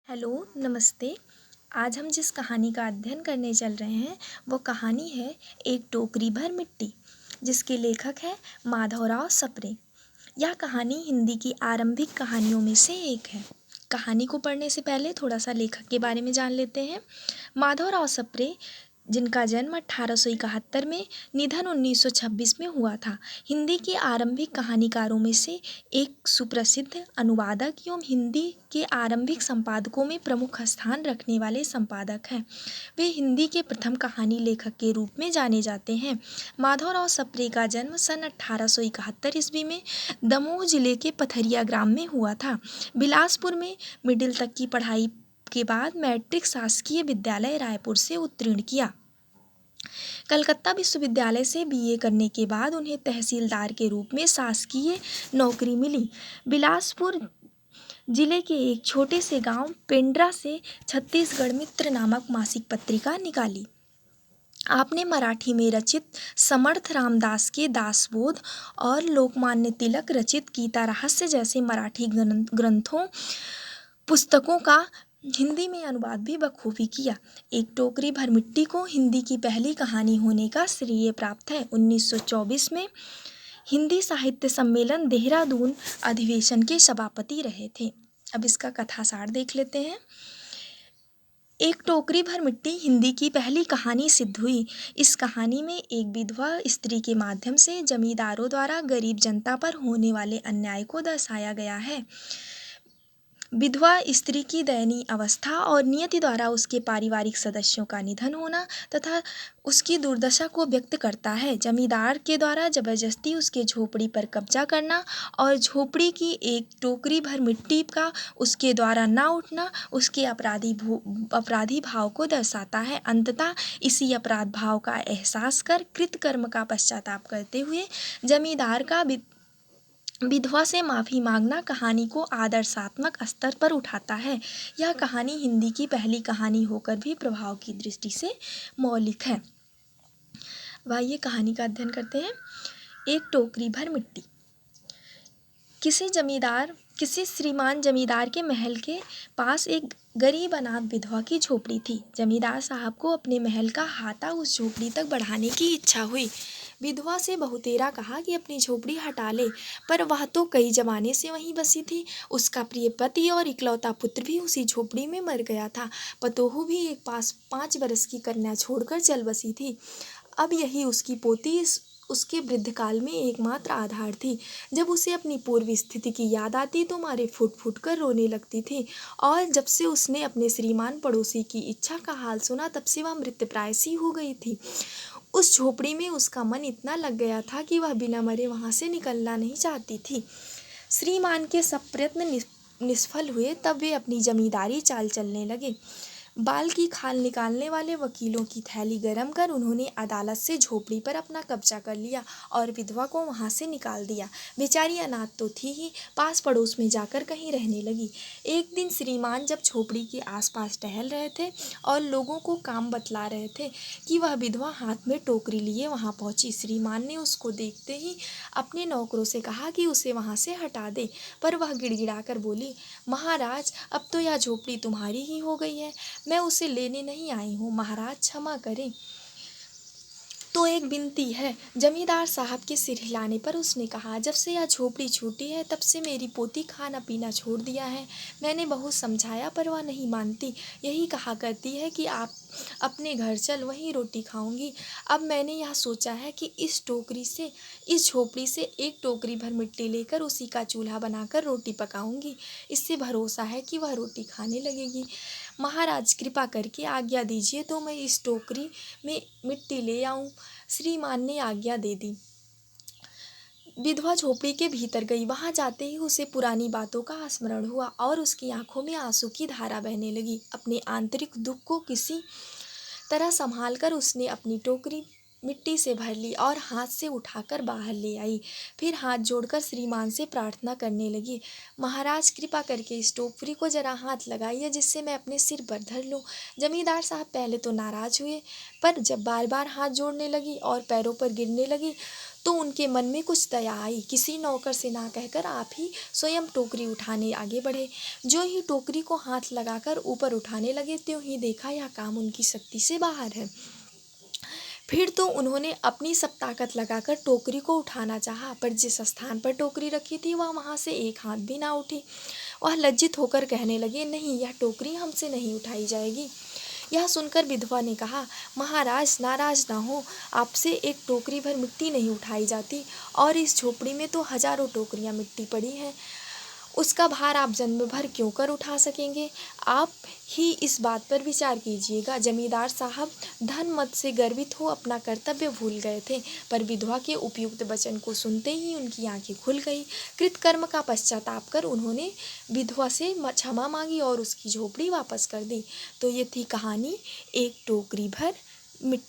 Hello, नमस्ते। आज हम जिस कहानी का अध्ययन करने चल रहे हैं वो कहानी है एक टोकरी भर मिट्टी, जिसके लेखक हैं माधवराव सप्रे। यह कहानी हिंदी की आरंभिक कहानियों में से एक है। कहानी को पढ़ने से पहले थोड़ा सा लेखक के बारे में जान लेते हैं। माधवराव सप्रे, जिनका जन्म 1871 में, निधन 1926 में हुआ था, हिंदी के आरंभिक कहानीकारों में से एक सुप्रसिद्ध अनुवादक एवं हिंदी के आरंभिक संपादकों में प्रमुख स्थान रखने वाले संपादक हैं। वे हिंदी के प्रथम कहानी लेखक के रूप में जाने जाते हैं। माधवराव सप्रे का जन्म सन 1871 ईस्वी में दमोह जिले के पथरिया ग्राम में हुआ था। बिलासपुर में मिडिल तक की पढ़ाई के बाद मैट्रिक शासकीय विद्यालय रायपुर से उत्तीर्ण किया। कलकत्ता विश्वविद्यालय से बीए करने के बाद उन्हें तहसीलदार के रूप में शासकीय नौकरी मिली। बिलासपुर जिले के एक छोटे से गांव पेंड्रा से छत्तीसगढ़ मित्र नामक मासिक पत्रिका निकाली। आपने मराठी में रचित समर्थ रामदास के दासबोध और लोकमान्य तिलक रचित गीता रहस्य जैसे मराठी ग्रंथों पुस्तकों का हिंदी में अनुवाद भी बखूबी किया। एक टोकरी भर मिट्टी को हिंदी की पहली कहानी होने का श्रेय प्राप्त है। 1924 में हिंदी साहित्य सम्मेलन देहरादून अधिवेशन के सभापति रहे थे। अब इसका कथासार देख लेते हैं। एक टोकरी भर मिट्टी हिंदी की पहली कहानी सिद्ध हुई। इस कहानी में एक विधवा स्त्री के माध्यम से जमींदारों द्वारा गरीब जनता पर होने वाले अन्याय को दर्शाया गया है। विधवा स्त्री की दयनीय अवस्था और नियति द्वारा उसके पारिवारिक सदस्यों का निधन होना तथा उसकी दुर्दशा को व्यक्त करता है। जमींदार के द्वारा जबरदस्ती उसके झोपड़ी पर कब्जा करना और झोपड़ी की एक टोकरी भर मिट्टी का उसके द्वारा ना उठना उसके अपराधी भाव को दर्शाता है। अंततः इसी अपराध भाव का एहसास कर कृतकर्म का पश्चाताप करते हुए जमींदार का विधवा से माफ़ी मांगना कहानी को आदर्शात्मक स्तर पर उठाता है। यह कहानी हिंदी की पहली कहानी होकर भी प्रभाव की दृष्टि से मौलिक है। आइए कहानी का अध्ययन करते हैं। एक टोकरी भर मिट्टी। किसी श्रीमान जमींदार के महल के पास एक गरीब अनाथ विधवा की झोपड़ी थी। जमींदार साहब को अपने महल का हाथा उस झोपड़ी तक बढ़ाने की इच्छा हुई। विधवा से बहुतेरा कहा कि अपनी झोपड़ी हटा ले, पर वह तो कई जमाने से वहीं बसी थी। उसका प्रिय पति और इकलौता पुत्र भी उसी झोपड़ी में मर गया था। पतोहू भी एक 5 बरस की कन्या छोड़कर चल बसी थी। अब यही उसकी पोती उसके वृद्ध काल में एकमात्र आधार थी। जब उसे अपनी पूर्व स्थिति की याद आती तो मारे फूट फूट कर रोने लगती थी। और जब से उसने अपने श्रीमान पड़ोसी की इच्छा का हाल सुना तब से वह मृतप्राय सी हो गई थी। उस झोपड़ी में उसका मन इतना लग गया था कि वह बिना मरे वहाँ से निकलना नहीं चाहती थी। श्रीमान के सब प्रयत्न निष्फल हुए। तब वे अपनी जमींदारी चाल चलने लगे। बाल की खाल निकालने वाले वकीलों की थैली गरम कर उन्होंने अदालत से झोपड़ी पर अपना कब्जा कर लिया और विधवा को वहाँ से निकाल दिया। बेचारी अनाथ तो थी ही, पास पड़ोस में जाकर कहीं रहने लगी। एक दिन श्रीमान जब झोपड़ी के आसपास टहल रहे थे और लोगों को काम बतला रहे थे कि वह विधवा हाथ में टोकरी लिए वहाँ पहुँची। श्रीमान ने उसको देखते ही अपने नौकरों से कहा कि उसे वहाँ से हटा दे, पर वह गिड़गिड़ा कर बोली, महाराज, अब तो यह झोपड़ी तुम्हारी ही हो गई है, मैं उसे लेने नहीं आई हूँ, महाराज क्षमा करें। तो एक विनती है। जमींदार साहब के सिर हिलाने पर उसने कहा, जब से यह झोपड़ी छूटी है तब से मेरी पोती खाना पीना छोड़ दिया है। मैंने बहुत समझाया पर वह नहीं मानती। यही कहा करती है कि आप अपने घर चल, वहीं रोटी खाऊंगी। अब मैंने यह सोचा है कि इस झोपड़ी से एक टोकरी भर मिट्टी लेकर उसी का चूल्हा बनाकर रोटी पकाऊंगी। इससे भरोसा है कि वह रोटी खाने लगेगी। महाराज, कृपा करके आज्ञा दीजिए तो मैं इस टोकरी में मिट्टी ले आऊं। श्रीमान ने आज्ञा दे दी। विधवा झोपड़ी के भीतर गई। वहां जाते ही उसे पुरानी बातों का स्मरण हुआ और उसकी आंखों में आंसू की धारा बहने लगी। अपने आंतरिक दुख को किसी तरह संभाल कर उसने अपनी टोकरी मिट्टी से भर ली और हाथ से उठाकर बाहर ले आई। फिर हाथ जोड़कर श्रीमान से प्रार्थना करने लगी, महाराज, कृपा करके इस टोकरी को जरा हाथ लगाइए जिससे मैं अपने सिर पर धर लूं। जमींदार साहब पहले तो नाराज हुए, पर जब बार बार हाथ जोड़ने लगी और पैरों पर गिरने लगी तो उनके मन में कुछ दया आई। किसी नौकर से ना कहकर आप ही स्वयं टोकरी उठाने आगे बढ़े। जो ही टोकरी को हाथ लगाकर ऊपर उठाने लगे, त्यों ही देखा यह काम उनकी शक्ति से बाहर है। फिर तो उन्होंने अपनी सब ताकत लगाकर टोकरी को उठाना चाहा, पर जिस स्थान पर टोकरी रखी थी वहाँ से एक हाथ भी ना उठी। वह लज्जित होकर कहने लगे, नहीं, यह टोकरी हमसे नहीं उठाई जाएगी। यह सुनकर विधवा ने कहा, महाराज नाराज ना हो, आपसे एक टोकरी भर मिट्टी नहीं उठाई जाती, और इस झोपड़ी में तो हजारों टोकरियां मिट्टी पड़ी हैं, उसका भार आप जन्म भर क्यों कर उठा सकेंगे। आप ही इस बात पर विचार कीजिएगा। जमींदार साहब धन मद से गर्वित हो अपना कर्तव्य भूल गए थे, पर विधवा के उपयुक्त वचन को सुनते ही उनकी आंखें खुल गई। कृतकर्म का पश्चाताप कर उन्होंने विधवा से क्षमा मांगी और उसकी झोपड़ी वापस कर दी। तो ये थी कहानी एक टोकरी भर मिट्टी।